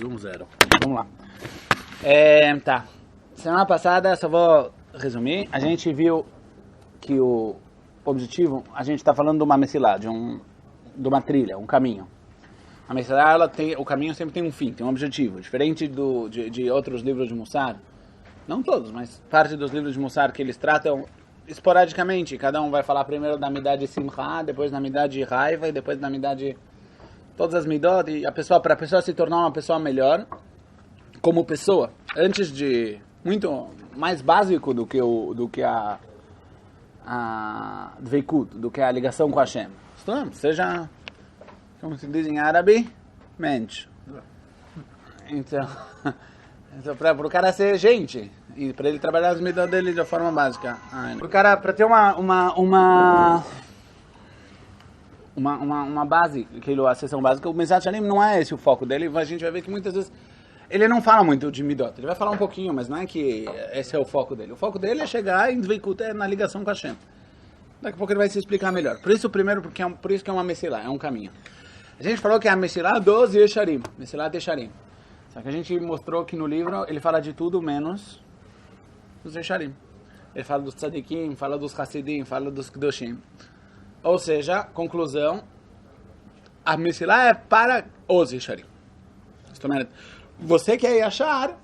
Resumo 0. Vamos lá. Tá. Semana passada, só vou resumir, a gente viu que o objetivo, a gente está falando de uma Messilá, de uma trilha, um caminho. A Messilá, o caminho sempre tem um fim, tem um objetivo, diferente de outros livros de Mussar, não todos, mas parte dos livros de Mussar que eles tratam esporadicamente, cada um vai falar primeiro da midá de Simcha, depois da midá de raiva e depois da midá de todas as midot, e para a pessoa se tornar uma pessoa melhor como pessoa, antes de muito mais básico do que a dveikut, do que a ligação com Hashem. Seja, como se diz em árabe, mente. Então para o cara ser gente e para ele trabalhar as midot dele de forma básica. O cara, para ter uma base, a sessão básica, o Mesat Shalim não é esse o foco dele. A gente vai ver que muitas vezes ele não fala muito de midot, ele vai falar um pouquinho, mas não é que esse é o foco dele. O foco dele é chegar em dveikut, na ligação com Hashem. Daqui a pouco ele vai se explicar melhor. Por isso que é uma Messilá, é um caminho. A gente falou que é a Messilá dos Yesharim, Messilá de Yesharim. Só que a gente mostrou que no livro ele fala de tudo menos dos Yesharim. Ele fala dos Tzadikim, fala dos Hasidim, fala dos Kedoshim. Ou seja, conclusão, a Messilá é para os Yesharim. Você que é Yashar,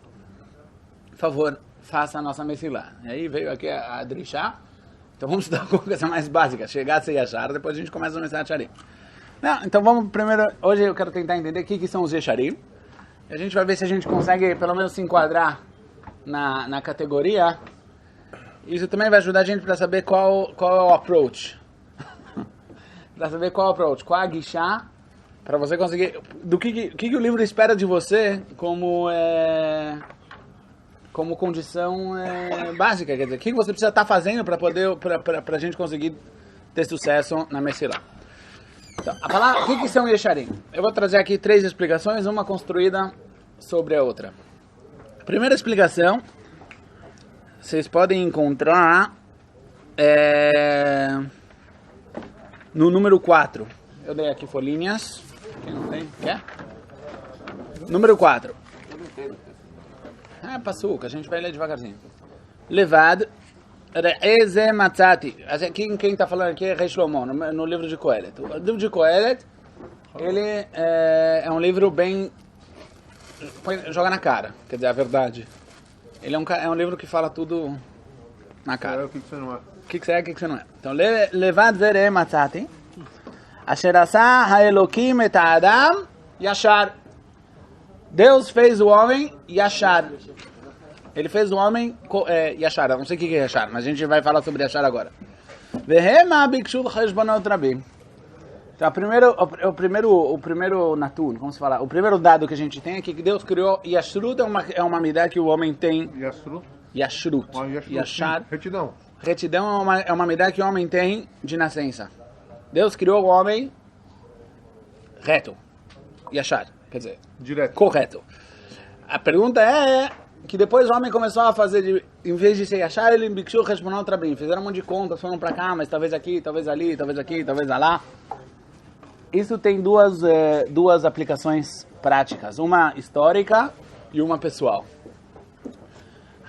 por favor, faça a nossa Messilá. E aí veio aqui a Drishá. Então vamos estudar uma coisa mais básica. Chegar a ser Yashar, depois a gente começa a Messilá Yesharim. Então vamos primeiro, hoje eu quero tentar entender o que são os Yesharim. A gente vai ver se a gente consegue pelo menos se enquadrar na categoria. Isso também vai ajudar a gente para saber qual é o approach. Para saber qual é o approach, qual é a guichá, para você conseguir... Do que o livro espera de você como condição básica. Quer dizer, o que você precisa estar fazendo para a gente conseguir ter sucesso na Messilá. Então, o que são Yesharim? Eu vou trazer aqui 3 explicações, uma construída sobre a outra. A primeira explicação, vocês podem encontrar no número 4. Eu dei aqui folhinhas. Quem não tem? Quer? Número 4. Passuca, a gente vai ler devagarzinho. Levad Re'eze Matzati. Quem está falando aqui é Rei Shlomo, no livro de Kohelet. O livro de Kohelet, ele é um livro bem... joga na cara, quer dizer, a verdade. Ele é um livro que fala tudo na cara. O que você não é? O que você é, o que você não é. Então, Levad Re'eze Matzati. Asher asa ha'elokim et ha'adam yashar. Deus fez o homem yashar. Ele fez o homem Yashar, não sei o que é Yashar, mas a gente vai falar sobre Yashar agora. Então, o primeiro natun, como se fala? O primeiro dado que a gente tem é que Deus criou Yashrut, é uma midá que o homem tem. Yashrut. Yashar. Retidão. Retidão é uma midá que o homem tem de nascença. Deus criou o homem reto. Yashar, quer dizer, direto. Correto. A pergunta é que depois o homem começou a fazer, em vez de ser Yashar, ele bikshu Heshbonot Rabim. Fizeram um monte de contas, foram para cá, mas talvez aqui, talvez ali, talvez aqui, talvez lá. Isso tem duas aplicações práticas, uma histórica e uma pessoal.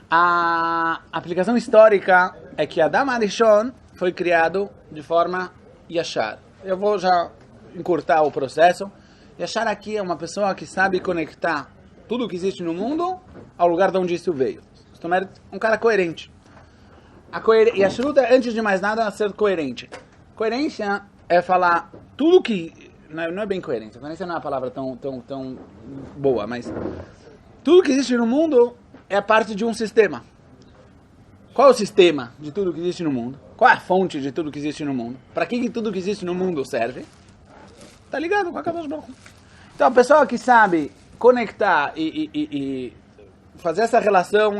A aplicação histórica é que Adam Arishon foi criado de forma Yashar. Eu vou já encurtar o processo. Yashar aqui é uma pessoa que sabe conectar tudo que existe no mundo ao lugar de onde isso veio. Um cara coerente. E a Shruta, antes de mais nada, é ser coerente. Coerência é falar tudo que... Não é bem coerência. Coerência não é uma palavra tão boa, mas... Tudo que existe no mundo é parte de um sistema. Qual é o sistema de tudo que existe no mundo? Qual é a fonte de tudo que existe no mundo? Para que tudo que existe no mundo serve? Tá ligado com a Kadosh Baruch Hu. Então, a pessoa que sabe conectar e fazer essa relação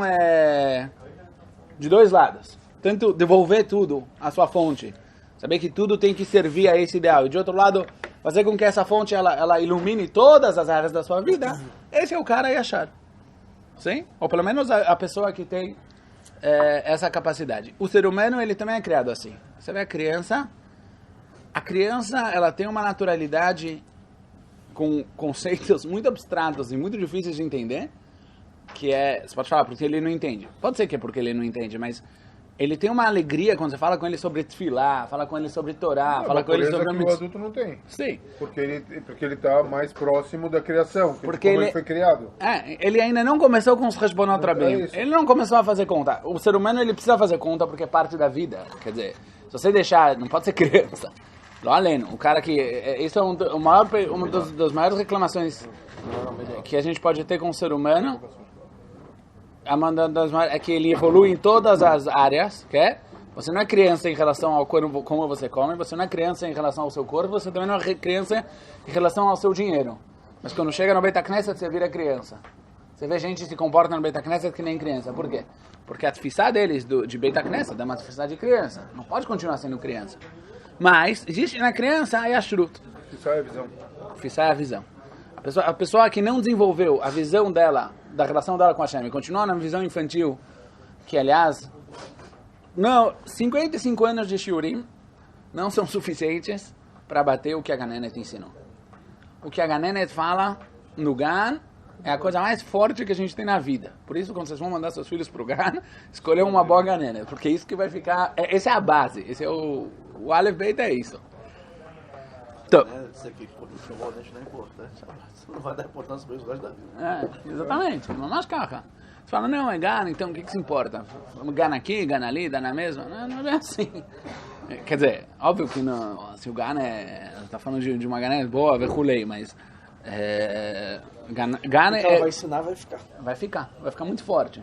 de dois lados. Tanto devolver tudo à sua fonte, saber que tudo tem que servir a esse ideal. E de outro lado, fazer com que essa fonte ela ilumine todas as áreas da sua vida. Esse é o cara Yashar. Sim? Ou pelo menos a pessoa que tem essa capacidade. O ser humano, ele também é criado assim. Você vê a criança ela tem uma naturalidade com conceitos muito abstratos e muito difíceis de entender, que é, você pode falar, porque ele não entende. Pode ser que é porque ele não entende, mas ele tem uma alegria quando você fala com ele sobre tefilá, fala com ele sobre Torá, fala com ele sobre... que o adulto não tem. Sim. Porque ele está mais próximo da criação, porque como ele foi criado. Ele ainda não começou com os Heshbonot Rabim. Ele não começou a fazer conta. O ser humano, ele precisa fazer conta porque é parte da vida. Quer dizer, se você deixar, não pode ser criança. Lá além, o cara que... Isso é uma das maiores reclamações que a gente pode ter com o ser humano. É que ele evolui em todas as áreas, Você não é criança em relação ao corpo, como você come, você não é criança em relação ao seu corpo, você também não é criança em relação ao seu dinheiro. Mas quando chega no Beit Knesset, você vira criança. Você vê gente que se comporta no Beit Knesset que nem criança. Por quê? Porque a tefissá deles, de Beit Knesset, é uma tefissá de criança. Não pode continuar sendo criança. Mas, existe na criança a Yashrut. Tefissá é a visão. Tefissá é a visão. A pessoa que não desenvolveu a visão dela, da relação dela com a Hashem, e continua na visão infantil, que aliás, 55 anos de shiurim não são suficientes para bater o que a Ganenet ensinou. O que a Ganenet fala no Gan é a coisa mais forte que a gente tem na vida. Por isso, quando vocês vão mandar seus filhos para o Gan, escolham uma boa Ganenet, porque isso que vai ficar... Essa é a base, esse é o Aleph Beit, é isso. Então, isso aqui, escovar o dente não é importante. Você não vai dar importância para isso o resto da vida. Exatamente, mas caca. Você fala, não, é Gana, então o que se importa? Gana aqui, Gana ali, dá na mesma? Não é assim. Quer dizer, óbvio que não, se o Gana está falando de uma Gana boa, verrulei, mas Gana o que ela vai ensinar vai ficar. Vai ficar muito forte.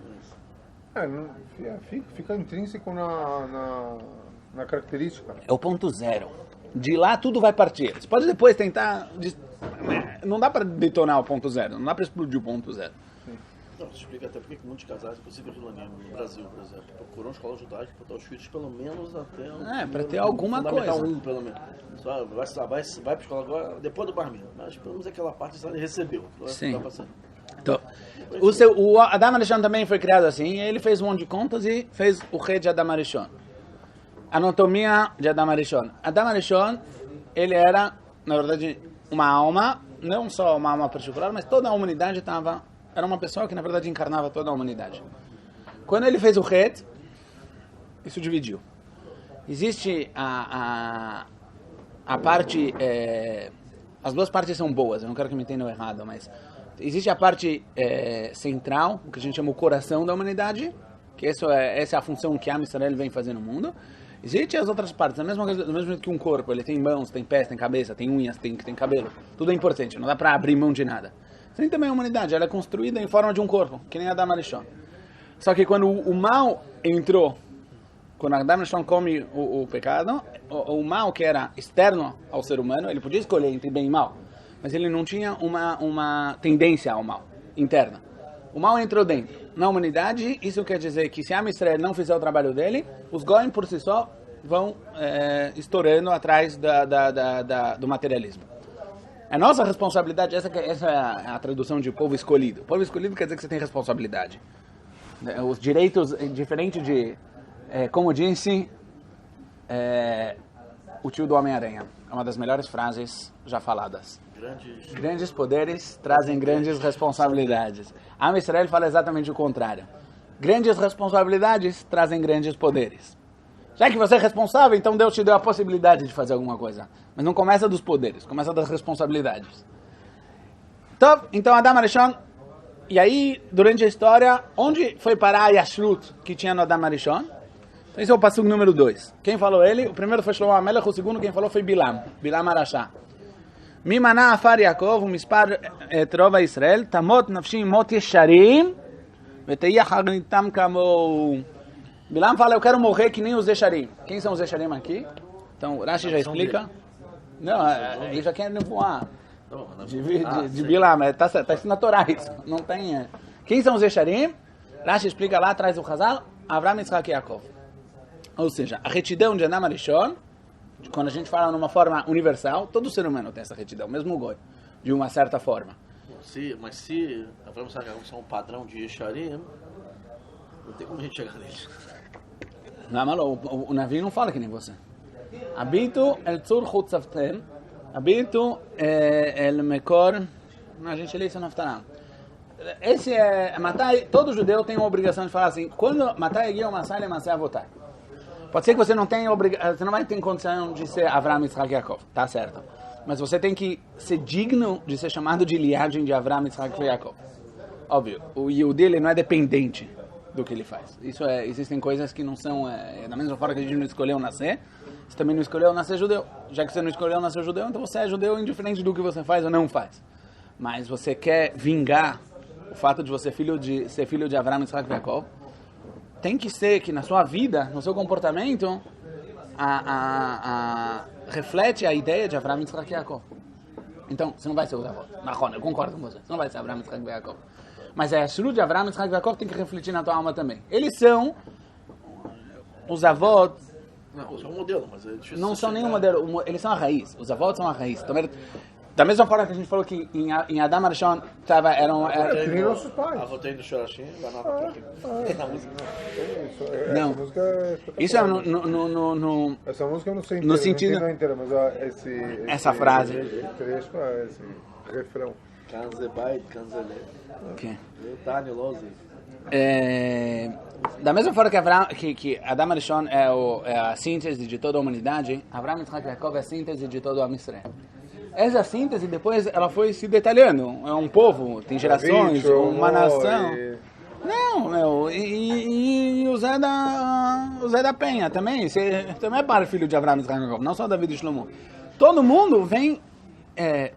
Fica intrínseco na característica. É o ponto zero. De lá tudo vai partir. Você pode depois tentar... Não dá para detonar o ponto zero, não dá para explodir o ponto zero. Não, isso explica até porque muitos casais, inclusive no Brasil, por exemplo, procuram escola judaica para botar os filhos pelo menos até... para ter alguma coisa. Pelo menos. Só vai para a escola agora, depois do bar mitzvah, mas pelo menos aquela parte ele recebeu. Sim. Então, o Adam Arishon também foi criado assim, e ele fez um monte de contas e fez o rei de Adam Arishon. Anatomia de Adam Arishon. Adam Arishon, ele era, na verdade, uma alma, não só uma alma particular, mas toda a humanidade era uma pessoa que, na verdade, encarnava toda a humanidade. Quando ele fez o Het, isso dividiu. Existe a parte... as duas partes são boas, eu não quero que me entendam errado, mas... Existe a parte central, o que a gente chama o coração da humanidade, que essa é a função que a Israel vem fazer no mundo. Existem as outras partes, a mesma coisa, do mesmo jeito que um corpo, ele tem mãos, tem pés, tem cabeça, tem unhas, tem cabelo. Tudo é importante, não dá para abrir mão de nada. Tem também a humanidade, ela é construída em forma de um corpo, que nem Adam Arishon. Só que quando o mal entrou, quando Adam Arishon come o pecado, o mal que era externo ao ser humano, ele podia escolher entre bem e mal, mas ele não tinha uma tendência ao mal, interna. O mal entrou dentro. Na humanidade, isso quer dizer que se a Israel não fizer o trabalho dele, os Goim por si só vão estourando atrás do materialismo. É nossa responsabilidade, essa é a tradução de povo escolhido. Povo escolhido quer dizer que você tem responsabilidade. Os direitos, diferente de, como disse o tio do Homem-Aranha, é uma das melhores frases já faladas. Grandes poderes trazem grandes responsabilidades. A Israel fala exatamente o contrário. Grandes responsabilidades trazem grandes poderes. Já que você é responsável, então Deus te deu a possibilidade de fazer alguma coisa. Mas não começa dos poderes, começa das responsabilidades. Então Adam Arishon, e aí, durante a história, onde foi parar a Yashrut que tinha no Adam Arishon? Então esse é o passugo número 2. Quem falou ele? O primeiro foi Shlomo HaMelech, o segundo quem falou foi Bilam Arashá. ממנה עפר יעקב ומספר את רוב ישראל, תמות נפשי מות ישרים ותהיה חריתם כמוהו. Bilam fala, eu quero morrer que nem os Yesharim. Quem são os Yesharim aqui? Então, Rashi já explica. Não, ele já quer voar. De Bilam, tá escrito na Torá isso. Não tem... Quem são os Yesharim? Rashi explica lá atrás do Chazal, Avraham, Yitzhak e Yaakov. Ou seja, a retidão de Adam Arishon, quando a gente fala numa forma universal, todo ser humano tem essa retidão, mesmo o Goi, de uma certa forma. Mas se Avraham e Yitzhak são um padrão de Yesharim, não tem como a gente chegar neles. Não, o Navi não fala que nem você. Habitu el tzur chutzavtem, Habitu el mekor. A gente lê isso na Haftarah. Esse é... Matai, todo judeu tem uma obrigação de falar assim, quando Matai Egiel Masai Lemasei Avotai. Pode ser que você não tenha você não vai ter condição de ser Avram, Yitzhak e Yaakov, tá certo. Mas você tem que ser digno de ser chamado de linhagem de Avram, Yitzhak e Yaakov. Óbvio, o Yehudi ele não é dependente do que ele faz. Existem coisas que não são... da mesma forma que a gente não escolheu nascer, você também não escolheu nascer judeu. Já que você não escolheu nascer judeu, então você é judeu indiferente do que você faz ou não faz. Mas você quer vingar o fato de você ser filho de Avram, Yitzhak e Yaakov, tem que ser que na sua vida, no seu comportamento, reflete a ideia de Avram, Yitzhak e Yaakov. Então, você não vai ser os avós. Nahon, eu concordo com você. Você não vai ser Avram, Yitzhak e Yaakov. Mas a Shrut de Avram, Yitzhak e Yaakov tem que refletir na tua alma também. Eles são os avós... Não, são um modelo, mas é difícil. Não são nenhum modelo, eles são a raiz. Os avós são a raiz. Da mesma forma que a gente falou que em Adam Arishon eram... Que nem nossos pais. Avotei do Shorashim, da nova na música. Não. Essa música é Isso é no essa música eu não sei no inteira, sentido- não entendo inteira, mas Essa frase. trecho, esse refrão. Kanzebait, Kanzele. Okay. Daniel Lozzi. Da mesma forma que Adam Arishon é a síntese de toda a humanidade, Avram, Yitzhak e Yaakov é a síntese de todo o Am Yisrael. Essa síntese, depois, ela foi se detalhando. É um povo, tem gerações, uma nação. Não, meu, e o Zé da Penha também. Você também é para filho de Avram, Yitzhak e Yaakov, não só David e Shlomo. Todo mundo vem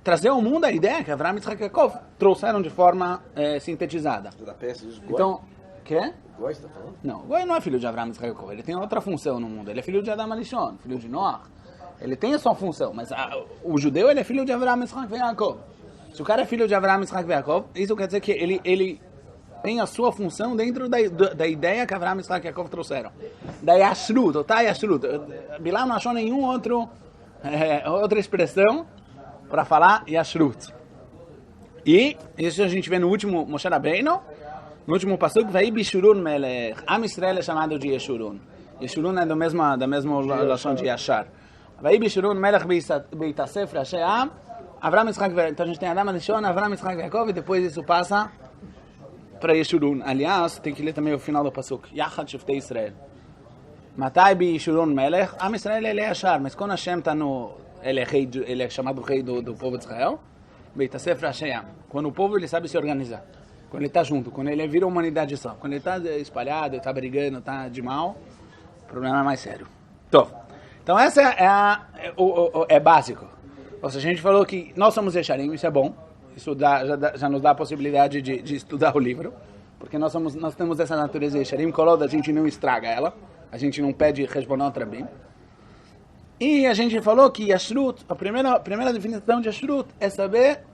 trazer ao mundo a ideia que Avram, Yitzhak e Yaakov trouxeram de forma sintetizada. Da peça dos Goi. Então, quê? Goi, você tá falando? Não, o Goi não é filho de Avram, Yitzhak e Yaakov. Ele tem outra função no mundo. Ele é filho de Adam Arishon, filho de Noach. Ele tem a sua função, mas o judeu ele é filho de Avram, Yitzhak e Yaakov. Se o cara é filho de Avram, Yitzhak e Yaakov, isso quer dizer que ele tem a sua função dentro da ideia que Avram, Yitzhak e Yaakov trouxeram. Da Yashrut, Otá Yashrut. Bilam não achou nenhum outra expressão para falar Yashrut. E isso a gente vê no último Moshe Rabbeinu, no último pasuk, vai Bishurun Melech. Am Yisrael é chamado de Yeshurun. Yeshurun é da mesma lashon de Yashar. Vai Bishurun Melech Beitasef Rashi Am. Avram, Yitzhak e Yaakov. Então a gente tem Adam Arishon, Avram, Yitzhak e Yaakov, e depois isso passa para Yeshurun. Aliás, tem que ler também o final do pasuk. Yachad Shiftei Israel. Matai Bishurun Melech. Am Yisrael ele é Yashar, mas quando Hashem está no... Ele é chamado rei do povo de Israel. Beitasef Rashi Am. Quando o povo ele sabe se organizar. Quando ele está junto, quando ele vira humanidade só. Quando ele está espalhado, está brigando, está de mal, o problema é mais sério. Então essa é básico. Ou seja, a gente falou que nós somos Yesharim, isso é bom. Isso já nos dá a possibilidade de estudar o livro. Porque nós temos essa natureza Yesharim, a gente não estraga ela. A gente não pede Heshbonot Rabim. E a gente falou que Yashrut, a primeira definição de Yashrut é saber,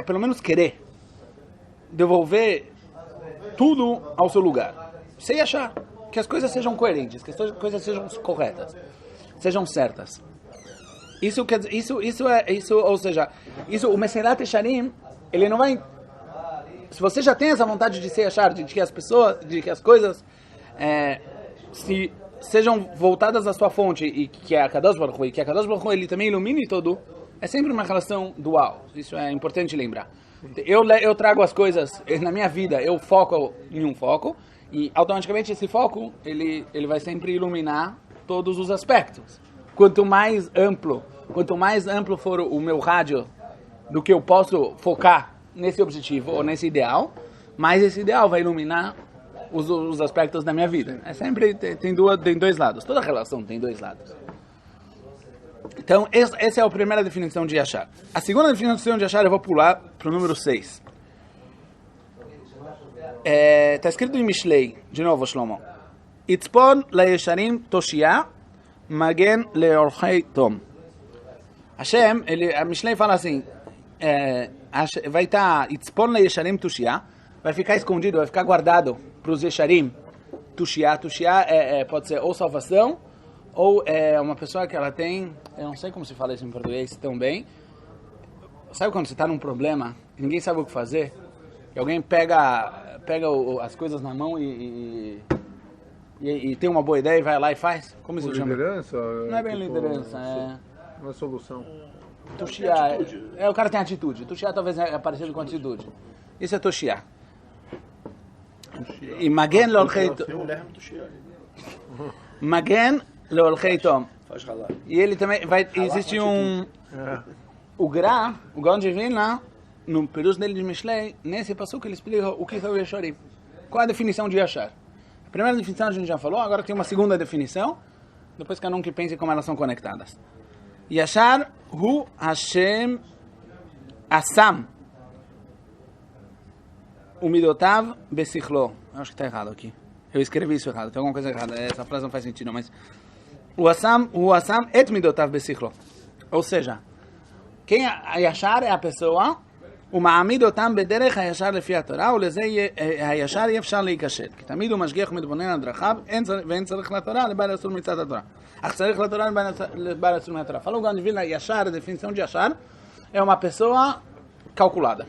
pelo menos querer devolver tudo ao seu lugar. Sem achar que as coisas sejam coerentes, que as coisas sejam corretas, sejam certas. Ou seja, o Meserat Yesharim, ele não vai... Se você já tem essa vontade de se achar, de que as coisas sejam voltadas à sua fonte, e que é a Kadosh Baruch Hu, e que a Kadosh Baruch Hu, ele também ilumine todo, é sempre uma relação dual. Isso é importante lembrar. Eu trago as coisas, na minha vida, eu foco em um foco, e automaticamente esse foco, ele vai sempre iluminar todos os aspectos. Quanto mais amplo for o meu rádio do que eu posso focar nesse objetivo ou nesse ideal, mais esse ideal vai iluminar os aspectos da minha vida. É sempre, tem dois lados. Toda relação tem dois lados. Então, essa é a primeira definição de Yashar. A segunda definição de Yashar eu vou pular para o número 6. Está escrito em Mishlei, de novo, Shlomo. Itzpon le'yesharim toshia, magen le'orchei tom. Hashem, a Mishlei fala assim, vai estar Itzpon le'yesharim toshia, vai ficar escondido, vai ficar guardado para os Yesharim. Toshia pode ser ou salvação, ou uma pessoa que ela tem, eu não sei como se fala isso em português tão bem. Sabe quando você está num problema, e ninguém sabe o que fazer, e alguém pega as coisas na mão e tem uma boa ideia e vai lá e faz? Como isso chama? Liderança? Não é bem liderança, Uma solução. Tushia o cara tem atitude. Tushia talvez é parecido com atitude. Isso é Tushia. E Magen Leolchei Tom. Tem mulher muito cheia. Magen Leolchei Tom. Faz ralar. E ele também vai. Existe o Gra, o Gaon de Vilna, no Perus dele de Mishlei, nesse passuco ele explica o que é o Yesharim. Qual é a definição de Yashar? A primeira definição a gente já falou, agora tem uma segunda definição, depois cada um que pense como elas são conectadas. Yashar hu Hashem Asam umidotav besichlo. Acho que está errado aqui. Eu escrevi isso errado, tem alguma coisa errada. Essa frase não faz sentido, mas o Asam et midotav besichlo. Ou seja, quem Yashar é a pessoa, o מעמיד אותם בדרך הישר לפי התורה, ולזה הישר אי אפשר להיכשל. כי תמיד הוא משגיח ומתבונן על דרכיו, ואין צריך לתורה לבעל אסור מצד התורה. אך צריך לתורה לבעל אסור מהתורה. Falou Gaon de Vilna, Yashar, a definição de Yashar, é uma pessoa calculada.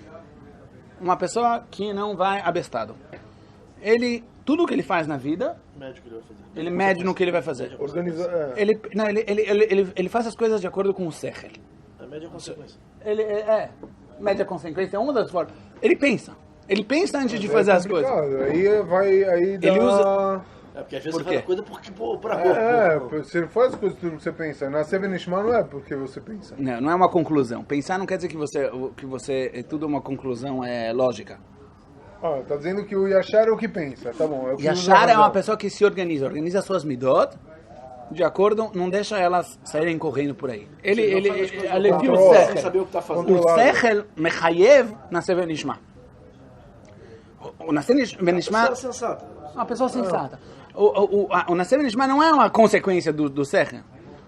Uma pessoa que não vai abestado. Ele, tudo que ele faz na vida, Médico ele vai fazer. ele mede no que ele vai fazer. Organiza... Ele faz as coisas de acordo com o Sechel. A média é consequência. Ele mede a consequência, é uma das formas. Ele pensa antes de fazer as coisas. Aí dá... Ele usa... É porque às vezes Por você faz quê? a coisa porque pra você faz as coisas tudo que você pensa. Na Sevenishma não é porque você pensa. Não é uma conclusão. Pensar não quer dizer que você é tudo uma conclusão lógica. Tá dizendo que o Yashar é o que pensa, tá bom. É o que Yashar usa é uma razão. pessoa que se organiza suas midot, de acordo, não deixa elas saírem correndo por aí. Ele viu o controla, sem Sechel. saber o que tá fazendo. O Controlado. Sechel mechayev na Sevenishma. O Nascer Benishma Pessoa sensata. é uma pessoa sensata. O Nascer Benishma não é uma consequência do Sechel.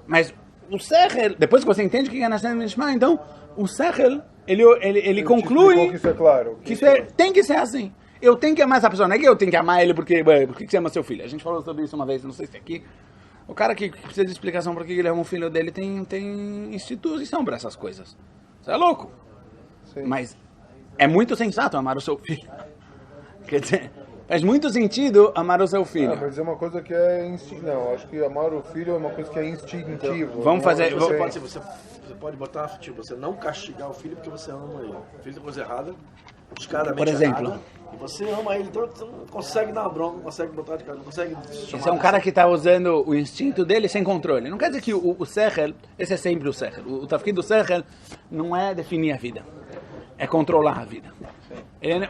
Mas o Sechel, depois que você entende o que é Nascer Benishma, então o Sechel, ele conclui Que isso é claro. que isso tem que ser assim. Eu tenho que amar essa pessoa, não é que eu tenho que amar ele porque você ama seu filho. A gente falou sobre isso uma vez, não sei se é aqui. O cara que precisa de explicação por que ele ama o filho dele tem instituição para essas coisas. Você é louco. Sim. Mas é muito sensato amar o seu filho. Quer dizer, faz muito sentido amar o seu filho. Mas é uma coisa que é instintivo. Não, acho que amar o filho é uma coisa que é instintivo. Vamos fazer... Você pode botar, tipo, você não castigar o filho porque você ama ele. O filho tem coisa errada, descaradamente Por exemplo. errada, e você ama ele, então você não consegue dar uma bronca, não consegue botar de cara, não consegue chamar. Esse é um cara que está usando o instinto dele sem controle. Não quer dizer que o Sechel, esse é sempre o Sechel. O tafkid do Sechel não é definir a vida, é controlar a vida.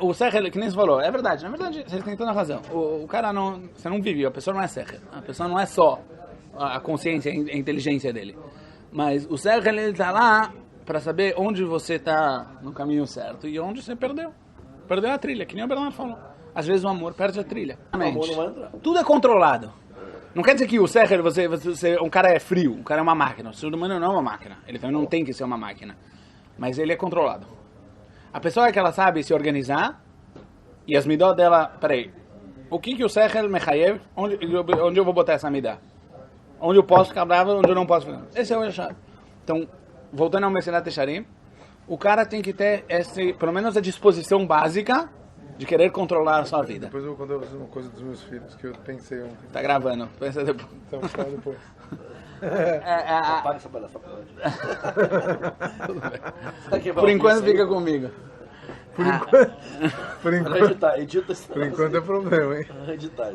O Sechel, que nem você falou, é verdade. Na verdade, você tem toda a razão. O cara não... Você não vive, a pessoa não é Sechel. A pessoa não é só a consciência, a inteligência dele. Mas o Sechel, ele está lá para saber onde você está no caminho certo e onde você perdeu. Perdeu a trilha, que nem o Bernardo falou. Às vezes o amor perde a trilha. O amor não vai entrar. Tudo é controlado. Não quer dizer que o Sechel, um cara é frio, um cara é uma máquina. O ser humano não é uma máquina. Ele também não tem que ser uma máquina. Mas ele é controlado. A pessoa é que ela sabe se organizar e as midot dela... Peraí, o que o Sechel mechayev, onde eu vou botar essa midá? Onde eu posso ficar bravo, onde eu não posso ficar. Esse é o Yashar. Então, voltando ao Mesilat Yesharim, o cara tem que ter pelo menos a disposição básica de querer controlar a sua vida. Depois eu vou contar uma coisa dos meus filhos que eu pensei ontem. Tá gravando, pensa depois. Então, fala depois. Paga essa palhaça. Por enquanto fica comigo. Por Para enquanto, editar, edita esse por enquanto é problema, hein? editar.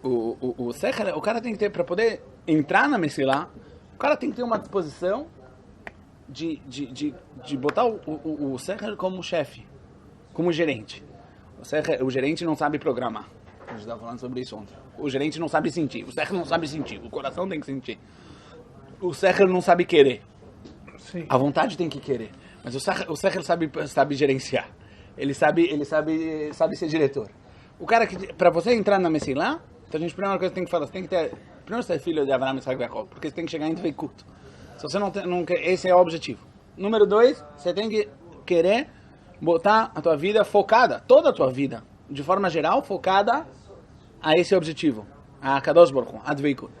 O Sechel, o cara tem que ter, para poder entrar na Mesilá, o cara tem que ter uma disposição de botar o Sechel como chefe, como gerente. O gerente não sabe programar. A gente estava falando sobre isso ontem. O gerente não sabe sentir, o Sechel não sabe sentir, o coração tem que sentir. O Sechel não sabe querer. Sim. A vontade tem que querer. Mas o Sechel sabe gerenciar. Ele sabe ser diretor. O cara que, para você entrar na Mesilá, então a primeira coisa que tem que falar, você tem que ter, primeiro você é filho de Avraham, Isaac e Jacob, porque você tem que chegar em Dveikut. Se você não quer, esse é o objetivo. Número 2, você tem que querer botar a tua vida focada, toda a tua vida, de forma geral, focada a esse objetivo, a Kadosh Baruch Hu, a Dveikut.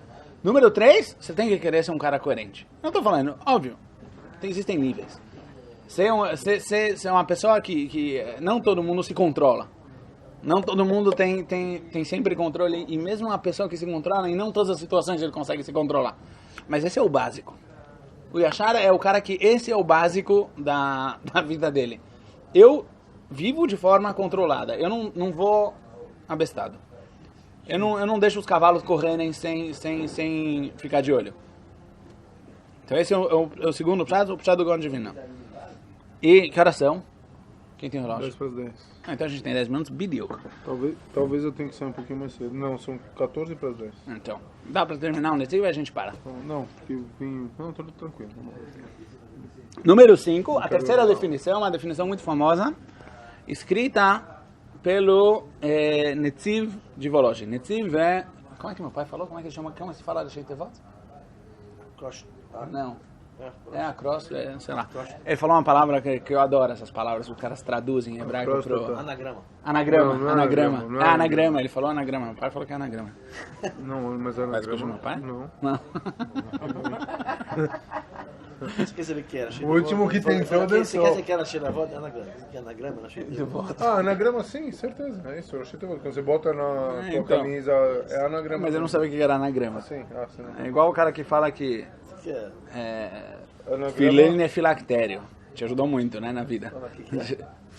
Número 3, você tem que querer ser um cara coerente. Não estou falando, óbvio, existem níveis. Você é uma pessoa que não todo mundo se controla. Não todo mundo tem sempre controle, e mesmo uma pessoa que se controla, em não todas as situações ele consegue se controlar. Mas esse é o básico. O Yashar é o cara que esse é o básico da vida dele. Eu vivo de forma controlada. Eu não vou abestado. Eu não deixo os cavalos correrem sem ficar de olho. Então esse é o segundo pshad, o pshad do Gaon de Vilna. E que horas são? Quem tem relógio? 10 para as 10. Então a gente tem 10 minutos, bidiuk. Talvez eu tenha que sair um pouquinho mais cedo. Não, são 14 para as 10. Então, dá pra terminar o Netiv e a gente para. Não, porque eu vim... Não, tô tranquilo. Número 5, a terceira definição, uma definição muito famosa, escrita pelo Netziv de Volozhin. Netziv é... Como é que meu pai falou? Como é que ele chama? Como se fala de Sheitevot? Não. É a cross, sei lá. Ele falou uma palavra que eu adoro, essas palavras, os caras traduzem em hebraico pro... Anagrama. Anagrama, Não, anagrama. não é Anagrama, ele falou anagrama. Meu pai falou que é anagrama. Não, mas era Vai escutar meu pai? Não. Não. Você quer saber o que era? O último que tentou Você dançou. quer dizer que era Sheitevot? Anagrama. Que é anagrama na Sheitevot? Anagrama sim, certeza. É isso, quando você bota na tua então. camisa, é anagrama. Mas eu não sabia o que era anagrama. Sim, você não. É igual o cara que fala que Que é? Anagrama... filina é filactério. Te ajudou muito, né, na vida.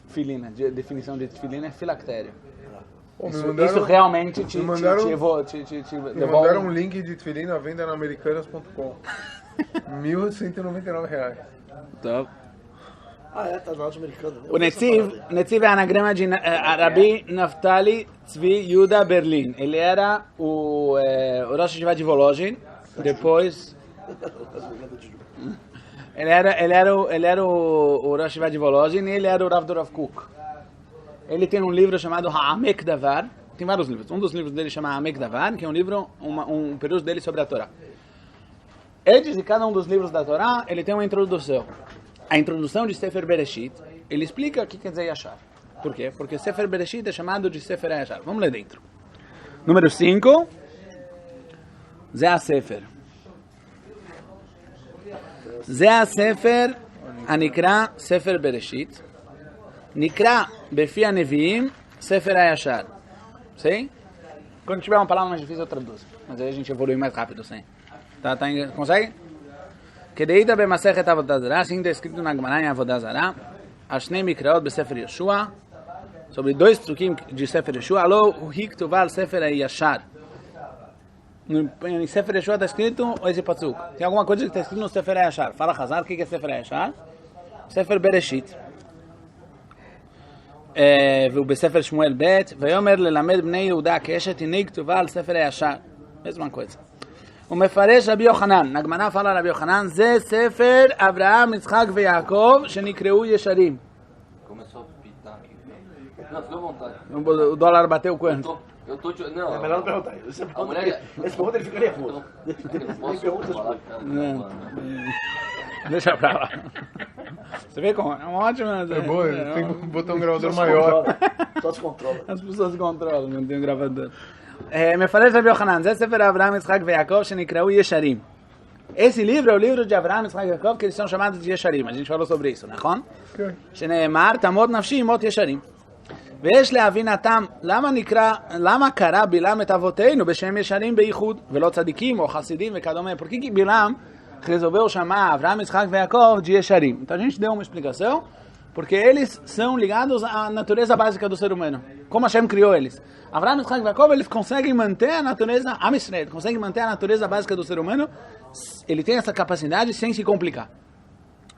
Filina, definição de filina é filactério. Pô, Isso realmente te me mandaram devolve. um link de tefilin à venda na americanas.com. R$1.199. Então, Tá na loja americana, né? o Netziv é anagrama de Rabi Naftali Tzvi Yuda Berlin. Ele era o Rosh Yeshiva de Volozhin, depois... Ele era o Rosh Yeshiva de Volozhin e ele era o Rav do Rav Kook. Ele tem um livro chamado Ha'amek Davar. Tem vários livros. Um dos livros dele chama Ha'amek Davar, que é um livro, um perúcio dele sobre a Torá. Antes de cada um dos livros da Torá, ele tem uma introdução. A introdução de Sefer Bereshit, ele explica o que quer dizer Yashar. Por quê? Porque Sefer Bereshit é chamado de Sefer Yashar. Vamos ler dentro. Número 5. Zé a Sefer. Zé a Sefer, Anikra Sefer Bereshit. Nikra Befi Neviim Sefer Yashar. Sim? Quando tiver uma palavra mais difícil eu traduzo. Mas aí a gente evolui mais rápido, sim. Consegue? Kedeita b'masechet Avodah Zarah, assim está escrito na Gemara em Avodah Zarah, Ashnei Mikraot b'Sefer Yeshua, sobre 2 psukim de Sefer Yeshua, Alo hu ktuva al Sefer Yashar. Em Sefer Yeshua está escrito esse pasuk. Tem alguma coisa que está escrito no Sefer Yashar. Fala Hazar, o que é Sefer Yashar? Sefer Bereshit. והוא בספר שמואל ב' ויאמר ללמד בני יהודה כאשת הנה כתובה על ספר הישר. mesma coisa. ומפרש רבי יוחנן, נגמנה פעלה רבי יוחנן, זה ספר אברהם, יצחק ויעקב שנקראו ישרים. Começou a pitar aqui. Não, fica à vontade. O dólar bateu quanto? Eu tô te... Não, É melhor não perguntar. a mulher... Esse pergunta ele fica nervoso. Eu não posso falar com ela. Não. Deixa pra lá. Você vê como? É um ótimo... É bom, tem que botar um gravador maior. Só se controla. As pessoas controlam, não tem um gravador. מפרש רבי יוחנן, זה ספר אברהם, יצחק ויעקב שנקראו ישרים. Esse livro é o livro de Abraham, Yitzhak e Yaakov, que eles são chamados de Yesharim. A gente falou sobre isso, נכון? כן. שנאמר, תעמוד נפשי מות ישרים. ויש להבינתם, למה קרא בלעם את אבותינו בשם ישרים בייחוד, ולא צדיקים או חסידים וכדומה? Por que Bilam resolveu chamar Abraham, Yitzhak e Yaakov de Yesharim? Então a gente deu uma explicação, porque eles são ligados à natureza básica do ser humano. Como Hashem criou eles. Abraham, Yitzhak e Yaakov, eles conseguem manter a natureza, Am Yisrael, conseguem manter a natureza básica do ser humano. Ele tem essa capacidade sem se complicar.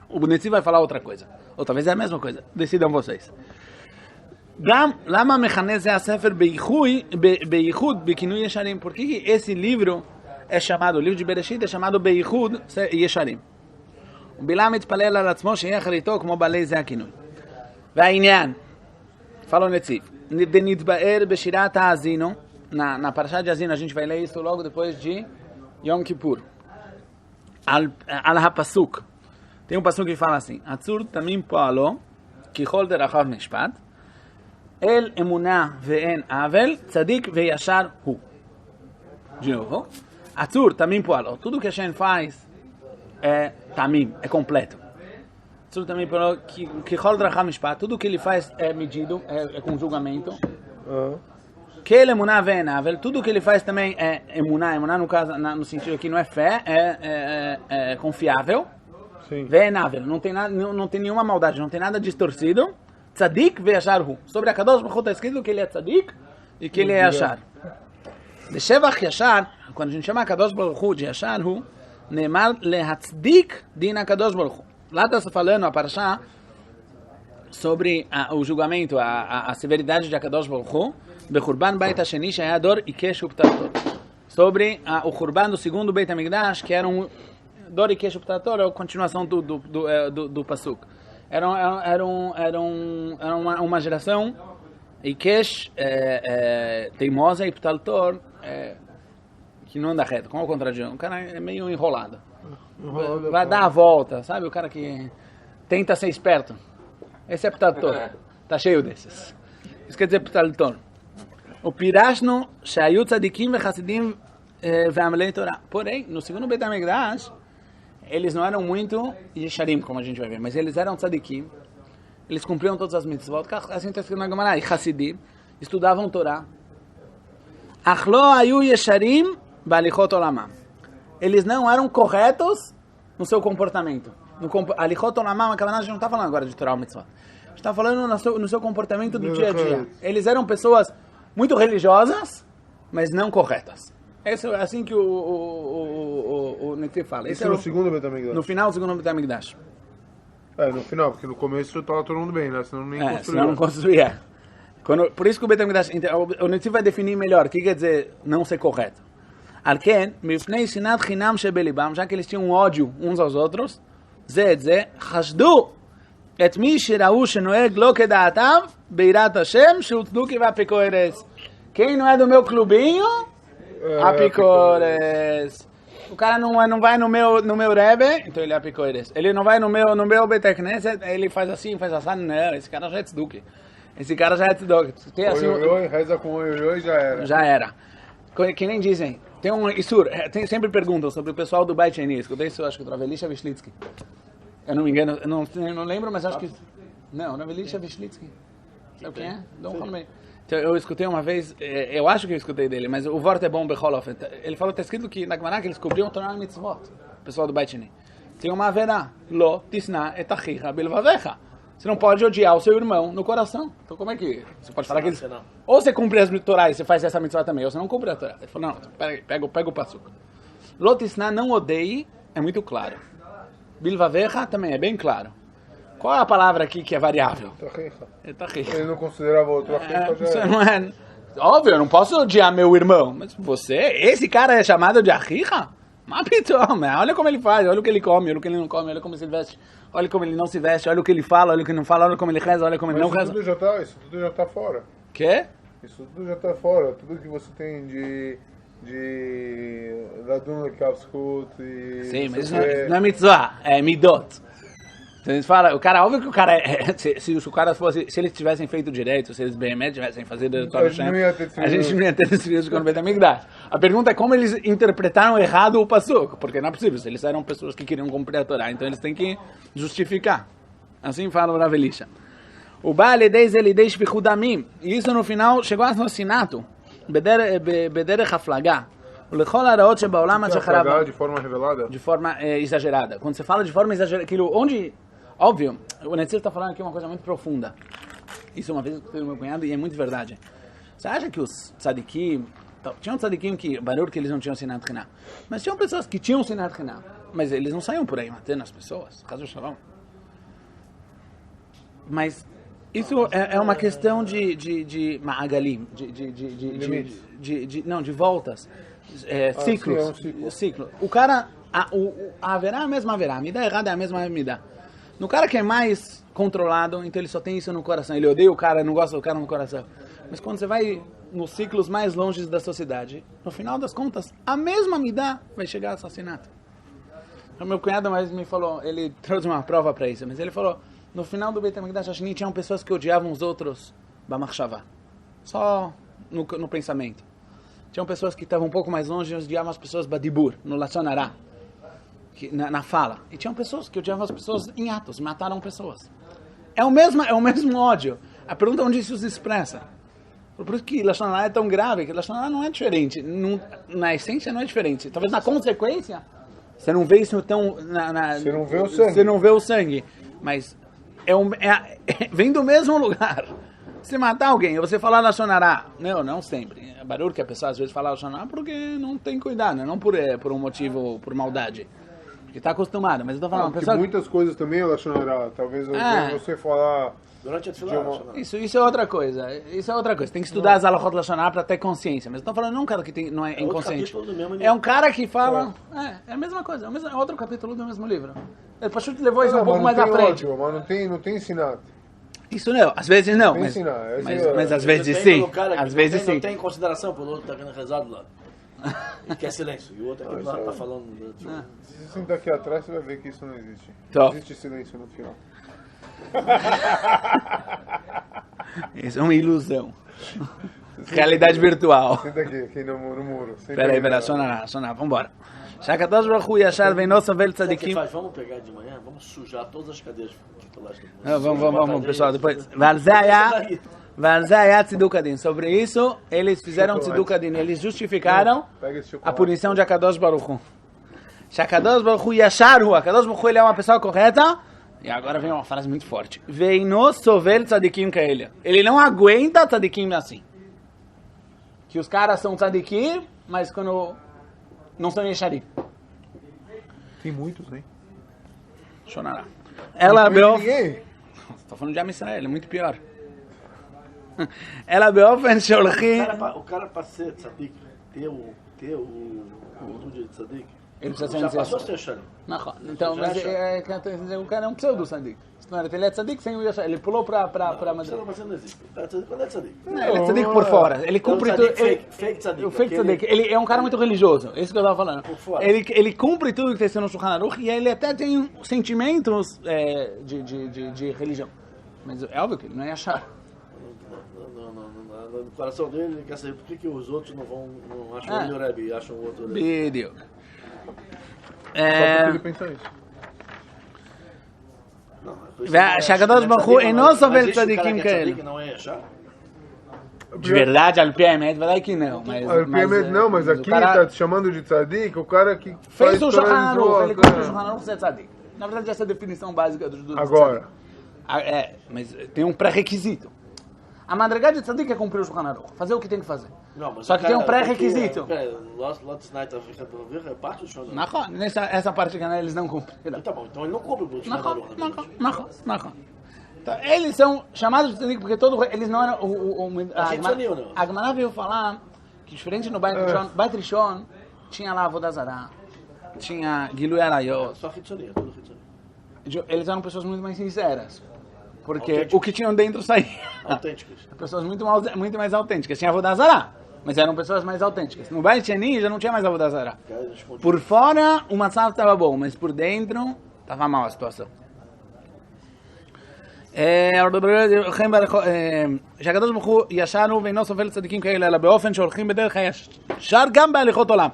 O Netziv vai falar outra coisa. Ou talvez é a mesma coisa. Decidam vocês. למה מכנה זה הספר בייחוד בכינוי ישרים? Por que esse livro é chamado, o livro de Bereshit é chamado בייחוד ישרים? בלעם מתפלל על עצמו שיהיה אחריתו כמו בעלי זה הכינוי. והעניין, fala o Netziv, נתבאר בשירת האזינו, na parasha de Azino, a gente vai ler isso logo depois de Yom Kippur. Al ha-pasuk. Tem um pasuk que fala assim, Atzur tamim po'alo, kichol derachav mishpat, el emunah ve'en avel, tzadik ve'yashar hu. De novo. Atzur tamim po'alo. Tudo que a Hashem faz é tamim, é completo. Atzur tamim po'alo, kichol derachav mishpat. Tudo que ele faz é medido, é com julgamento. que ele emuná ve'enavel, tudo que ele faz também é emuná no caso, no sentido aqui não é fé, é confiável. Sim. Ve'enavel, não tem nenhuma maldade, não tem nada distorcido. Tzadik ve'yasharhu. Sobre a Kadosh Baruch Hu está escrito que ele é tzadik e que ele é yashar. De Shevach Yashar, quando a gente chama a Kadosh Baruch Hu de Yasharhu, Neemar lehatzdik din HaKadosh Baruch Hu. Lá está falando a Parashá sobre o julgamento, a severidade de HaKadosh Baruch Hu, Bechurban Beit HaSheni Sheyador Ikesh Uptator. Sobre o Churban do segundo Beit HaMikdash, que era um Dor Ikesh Uptator, é a continuação do Pasuk. Era uma geração Ikesh teimosa e Uptator que não anda reto, como o contrário. O cara é meio enrolado. Vai dar a volta, sabe? O cara que tenta ser esperto. Esse é Ptaltor. Tá cheio desses. Isso quer dizer Ptaltor. O Pirashno, Shayu Tzadikim Vechassidim Ve'amelei Torah. Porém, no segundo Beit HaMikdash, eles não eram muito Yesharim, como a gente vai ver, mas eles eram Tzadikim. Eles cumpriam todas as mitzvot. Assim está escrito na Gemara. E Chassidim estudavam Torah. Achlo Ayu Yesharim Balichot Olamam. Eles não eram corretos no seu comportamento. Alichot Olamam, a gente não está falando agora de Torah ou Mitzvah. A gente está falando no seu comportamento do dia a dia. Eles eram pessoas muito religiosas, mas não corretas. É assim que o Netiv fala. Isso é no segundo Beit HaMikdash? No final do segundo Beit HaMikdash. No final, porque no começo estava todo mundo bem, né? Senão nem construía. Senão não construía. Por isso que o Beit HaMikdash, o Netiv vai definir melhor o que quer dizer não ser correto. Alken, mifnei sinat chinam shebelibam, já que eles tinham ódio uns aos outros, chashdu et mi shirau shenoeg lo kedatav beirat Hashem shutduki vapikoeres. Quem não é do meu clubinho, apikoeres. O cara não vai no meu Rebbe, então ele é apikoeres. Ele não vai no meu Beit Knesset, ele faz assim, faz assim, não, esse cara já é tzduki. Esse cara já é tzduki. Reza com oi, já era. Já era. Que nem dizem. Tem Isur, sempre perguntam sobre o pessoal do Beit Sheni. Escutei isso, acho que o Ravelisha Vishlitsky. Eu não me engano, eu não lembro, mas acho que... Não, Ravelisha Vishlitsky. Sabe quem é? Don't call me. Então, eu escutei uma vez, eu acho que eu escutei dele, mas o Vort é bom, Becholof. Ele falou, está escrito que na Gemara que eles cobriam o Torah Mitzvot, o pessoal do Beit Sheni. Tem uma verá, Lo tisna et achicha bilvavecha. Você não pode odiar o seu irmão no coração. Então como é que... Você pode falar que eles... Ou você cumpre as Torá e você faz essa mitzvah também, ou você não cumpre a Torá. Ele falou, não, pega o passuco. Lotisna, não odeie, é muito claro. Bilvavecha também é bem claro. Qual é a palavra aqui que é variável? Tachicha. Ele não considerava outro achicha, já não é... Óbvio, eu não posso odiar meu irmão. Mas esse cara é chamado de achicha? Olha como ele faz, olha o que ele come, olha o que ele não come, olha como ele se veste. Olha como ele não se veste, olha o que ele fala, olha o que ele não fala, olha como ele reza, olha como ele não reza. Isso tudo já está fora. Quê? Isso tudo já está fora. Tudo que você tem de Ladun Lekavskut e... Sim, mas isso não é mitzvah, é midot. Então eles falam, óbvio que o cara se eles tivessem feito direito, se eles bem tivessem fazido a gente não ia ter desfilado com o Beit HaMikdash. A pergunta é como eles interpretaram errado o pasuk, porque não é possível, eles eram pessoas que queriam cumprir a Torá, então eles têm que justificar. Assim fala o Rav Elisha. O Baal Elidei Shvichudamim, e isso no final chegou a assassinato, Bederech Haflagá. De forma revelada? De forma exagerada. Quando você fala de forma exagerada, aquilo onde... Óbvio, o Netzir está falando aqui uma coisa muito profunda. Isso uma vez eu escutei do meu cunhado e é muito verdade. Você acha que os tzadikim... Tinham tzadikim que, barulho que eles não tinham sinat chinam. Mas tinham pessoas que tinham sinat chinam. Mas eles não saíam por aí matando as pessoas. Caso shalom. Mas isso é uma questão de ma'agalim. De voltas. Ciclos. Ciclo. O cara... A haverá é a mesma haverá. A mida errada é a mesma mida. No cara que é mais controlado, então ele só tem isso no coração. Ele odeia o cara, não gosta do cara no coração. Mas quando você vai nos ciclos mais longes da sociedade, no final das contas, a mesma midá vai chegar ao assassinato. O meu cunhado mais me falou, ele trouxe uma prova para isso, mas ele falou, no final do Beit HaMikdash Hasheni tinham pessoas que odiavam os outros b'machshavá, só no pensamento. Tinham pessoas que estavam um pouco mais longe e odiavam as pessoas badibur, no lashon hara. Na fala. E tinham pessoas que odiavam as pessoas em atos, mataram pessoas. É o mesmo ódio. A pergunta é onde isso se expressa. Por isso que Lashon Hara é tão grave, que Lashon Hara não é diferente. Na essência não é diferente. Talvez na consequência, você não vê isso tão... Você não vê o sangue. Você não vê o sangue. Mas vem do mesmo lugar. Se matar alguém, você falar Lashon Hara, não sempre. É barulho que a pessoa às vezes fala Lashon Hara porque não tem cuidado, não por um motivo, por maldade. Porque está acostumado. Mas eu tô falando, pessoa... muitas coisas também é Lashon Hara. Talvez você falar... Durante a tefilá, Isso é outra coisa. Isso é outra coisa. Tem que estudar as alahot Lashon Hara para ter consciência. Mas eu tô falando não um cara que não é inconsciente. É um cara que fala... É a mesma coisa. É outro capítulo do mesmo livro. Ele Pachuti levou isso um pouco mais à frente. Ódio, mas não tem ensinado. Isso não. Às vezes não. Tem Mas ensinar. Mas às vezes sim. Às vezes sim. Não tem consideração pelo outro que está rezado lá. Ele quer silêncio. E o outro aqui está falando... Se você sentar aqui atrás, você vai ver que isso não existe. Então. Não existe silêncio no final. Isso é uma ilusão. Realidade virtual. Senta aqui no muro. Peraí, sonar, vambora. Shakadosh Baruch Hu Yashar Veino Sovel Tzadikim. Vamos pegar de manhã, vamos sujar todas as cadeiras titulares do Vamos, pessoal, depois. Varzaya Tziduk Adin. Sobre isso, eles fizeram Tziduk Adin. Eles justificaram a punição de Akadosh Baruch Hu. Shakadosh Baruch Hu Yashar Hu. Akadosh Baruch Hu, ele é uma pessoa correta. E agora vem uma frase muito forte. Veino Sovel Tzadikim Kaelia. Ele não aguenta Tzadikim assim. Que os caras são Tzadikim, mas quando não são Yesharim. Tem muitos, hein? Shonara. Ela abriu... Ninguém. Estou falando de Am Israel, é muito pior. Ela באופן שהולכים... O cara para ser tzadik, ter o de tzadik, ele precisa ser já um passou a ser Yesharim. Então, mas o cara é um pseudo tzadik. Ele é tzadik sem o Yesharim. Ele pulou para Madrid. Não existe. Quando é tzadik? Ele é tzadik por fora. Ele cumpre tudo. Fake tzadik. O fake tzadik. Ele é um cara muito religioso. É isso que eu estava falando. Por fora. Ele cumpre tudo que está no Shulchan Aruch e ele até tem sentimentos de religião. Mas é óbvio que ele não é Yashar. No coração dele, ele quer saber por que os outros não acham ele o Rebbe e acham o outro Rebbe. Vídeo. Só porque ele pensa isso. שהקדוש ברוך הוא אינו סובל צדיקים כאלה. De verdade, Alpi Emet, vai que não. Alpi Emet não, mas aqui tá te chamando de tzadik, o cara que fez o Shulchan Aruch, ele cumpriu o Shulchan Aruch, você é tzadik. Na verdade, essa é a definição básica do agora. Mas tem um pré-requisito. A madrigá de tzadik é cumprir o Shulchan Aruch, fazer o que tem que fazer. Só que tem um pré-requisito. É parte do Shulchan Aruch. Essa parte que eles não cumpriram. Então ele não cumpre o Shulchan Aruch. Então, eles são chamados de tzadik porque eles não eram... A Gemara veio falar que diferente no Beit Rishon, tinha lá Avodah Zarah, tinha Gilui Arayot. Só Hitzonia, tudo Hitzonia. Eles eram pessoas muito mais sinceras. Porque o que tinham dentro saía. Autênticas. Pessoas muito mais autênticas. Tinha Avodah Zarah, mas eram pessoas mais autênticas. No Beit Sheni já não tinha mais Avodah Zarah. Por fora, o matzav estava bom, mas por dentro, estava mal a situação. שהקדוש ברוך הוא ישר הוא ואינו סובל צדיקים כאלה, אלא באופן שהולכים בדרך הישר גם בהליכות עולם.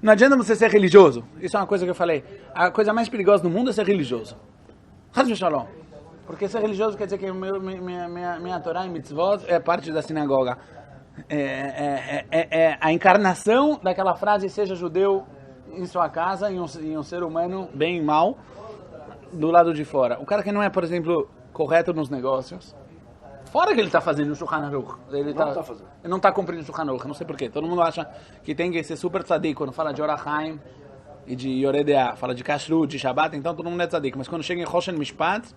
Não adianta você ser religioso. Isso é uma coisa que eu falei. A coisa mais perigosa no mundo é ser religioso. Chas v'shalom. Porque ser religioso quer dizer que minha Torá e mitzvot é parte da sinagoga. É a encarnação daquela frase, seja judeu em sua casa, em um ser humano bem e mal, do lado de fora. O cara que não é, por exemplo, correto nos negócios, fora que ele está fazendo o Shulchan Aruch, ele não está cumprindo o Shulchan Aruch, não sei porquê. Todo mundo acha que tem que ser super tzadik quando fala de Orach Chaim e de Yoredea, fala de Kashrut, de Shabbat, então todo mundo é tzadik. Mas quando chega em Choshen Mishpat,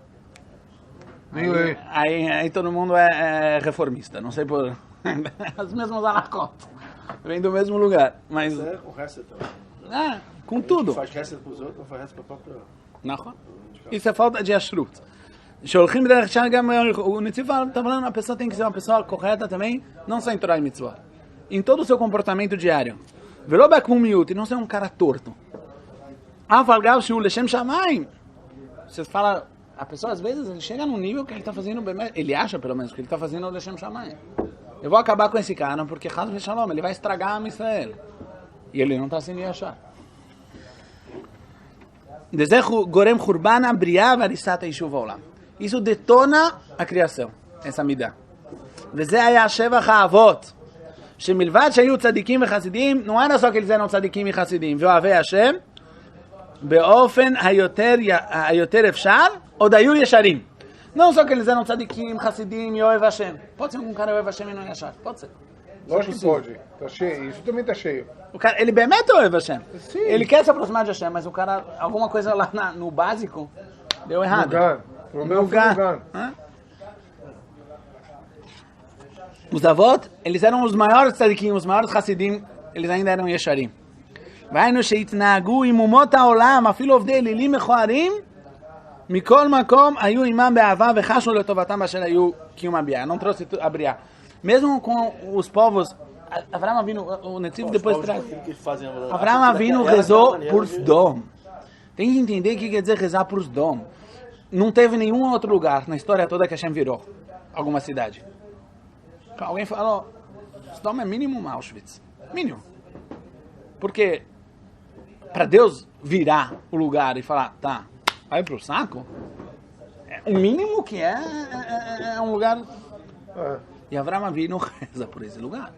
aí todo mundo é reformista, não sei por... As mesmas alakot, vem do mesmo lugar, mas... com resto também. Com tudo. Faz resto para os outros, não faz resto para o próprio... Não. Isso é falta de ashrut. O Netziv está falando, a pessoa tem que ser uma pessoa correta também, não só em Torah e Mitzvah. Em todo o seu comportamento diário. E não ser um cara torto. Você fala, a pessoa às vezes ele chega num nível que ele está fazendo bem, ele acha pelo menos que ele está fazendo o Leshem Shamayim. Eu vou acabar com esse cara porque Chaz v'Shalom, ele vai estragar a Israel. E ele não está sem achar. Isso detona a criação, essa midá. וזה היה שבח האבות. שמלבד שהיו צדיקים וחסידים, não era só que eles eram צדיקים וחסידים, ואוהבי השם, באופן היותר אפשר, עוד היו ישרים. Não só que eles eram tzadikim, chassidim e ohev Hashem. Pode ser um cara ohev Hashem e não yashar. Pode ser. Lógico que pode. Tá cheio. Isso também tá cheio. O cara, ele bemet ohev Hashem. Sim. Ele quer se aproximar de Hashem, mas o cara, alguma coisa lá no básico, deu errado. Mugan. O problema foi Mugan. Os avot, eles eram os maiores tzadikim, os maiores chassidim, eles ainda eram yesharim. והיינו שהתנהגו עם אומות העולם, אפילו עובדי אלילים מכוערים, מכל מקום היו עמם באהבה וחשו לטובתם אשר היו קיום הביאה. Não trouxe a briar. Mesmo com os povos, Avraham Avinu, o Netziv depois traz. Avraham Avinu rezou por Sdom. Tem que entender o que quer dizer rezar por Sdom. Não teve nenhum outro lugar na história toda que Hashem virou alguma cidade. Alguém falou, Sdom é mínimo Auschwitz. Mínimo. Porque para Deus virar o lugar e falar, tá, vai pro saco, o mínimo que é um lugar... E Avraham Avinu reza por esse lugar.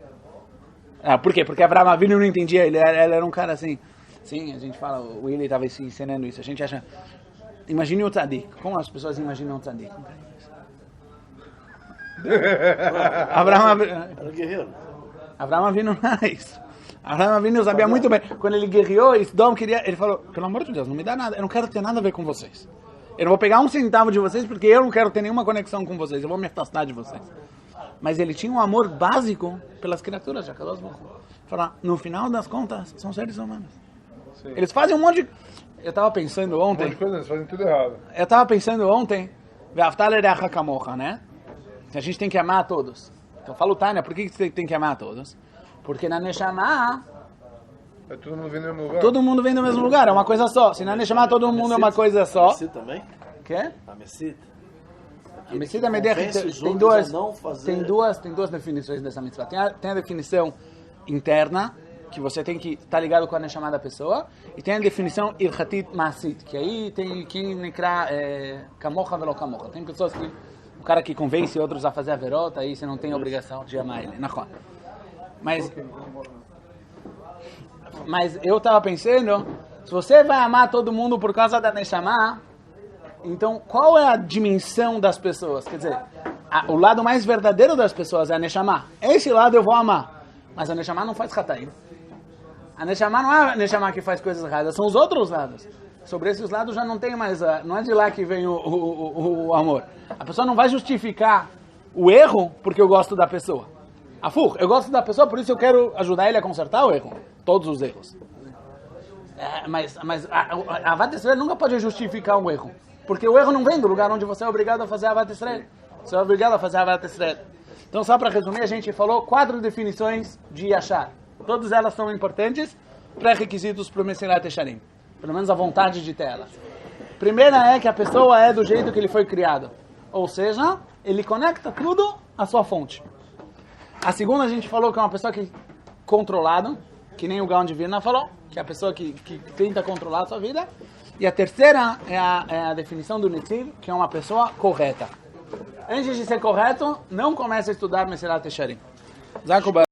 Por quê? Porque Avraham Avinu não entendia, ele era um cara assim. Sim, a gente fala, o Willi estava se ensinando isso, a gente acha... Imagine o tzadik, como as pessoas imaginam o tzadik? Avraham Avinu não era isso. Avraham Avinu sabia muito bem. Quando ele guerreou, Sdom queria... Ele falou, pelo amor de Deus, não me dá nada. Eu não quero ter nada a ver com vocês. Eu não vou pegar um centavo de vocês porque eu não quero ter nenhuma conexão com vocês. Eu vou me afastar de vocês. Mas ele tinha um amor básico pelas criaturas de Akadosh Baruch Hu. Falar, no final das contas, são seres humanos. Sim. Eles fazem um monte de... Eu estava pensando ontem... Um monte de coisa, eles fazem tudo errado. Eu estava pensando ontem... Ve'afta l'reacha kamocha, né? Que a gente tem que amar a todos. Então, falo, Tânia, por que você tem que amar a todos? Porque na Neshama... Todo mundo vem do mesmo lugar. Todo mundo vem do mesmo lugar, é uma coisa só. Se na Neshama todo mundo é uma coisa só... A Messit também? Quê? A Messit? A Messit é Medech. Tem duas definições dessa mitzvah. Tem a definição interna, que você tem que estar ligado com a Neshama da pessoa, e tem a definição Ilchatit Masit, que aí tem quem nekra Kamocha velo Kamocha. Tem pessoas que... O cara que convence outros a fazer a verota, aí você não tem a obrigação de amar ele. Mas eu estava pensando, se você vai amar todo mundo por causa da Neshama, então qual é a dimensão das pessoas? Quer dizer, o lado mais verdadeiro das pessoas é a Neshama. Esse lado eu vou amar. Mas a Neshama não faz Hataim. A Neshama não é a Neshama que faz coisas erradas, são os outros lados. Sobre esses lados já não tem mais, não é de lá que vem o amor. A pessoa não vai justificar o erro porque eu gosto da pessoa. Eu gosto da pessoa, por isso eu quero ajudar ele a consertar o erro. Todos os erros. Mas a Avat Yisrael nunca pode justificar um erro. Porque o erro não vem do lugar onde você é obrigado a fazer a Avat Yisrael. Você é obrigado a fazer a Avat Yisrael. Então, só para resumir, a gente falou 4 definições de Yashar. Todas elas são importantes, pré-requisitos para o Mesilat Yesharim. Pelo menos a vontade de ter elas. Primeira é que a pessoa é do jeito que ele foi criado. Ou seja, ele conecta tudo à sua fonte. A segunda a gente falou que é uma pessoa que controlada, que nem o Gaon de Vilna falou, que é a pessoa que tenta controlar a sua vida. E a terceira é a definição do Netziv, que é uma pessoa correta. Antes de ser correto, não comece a estudar Mesilat Yesharim.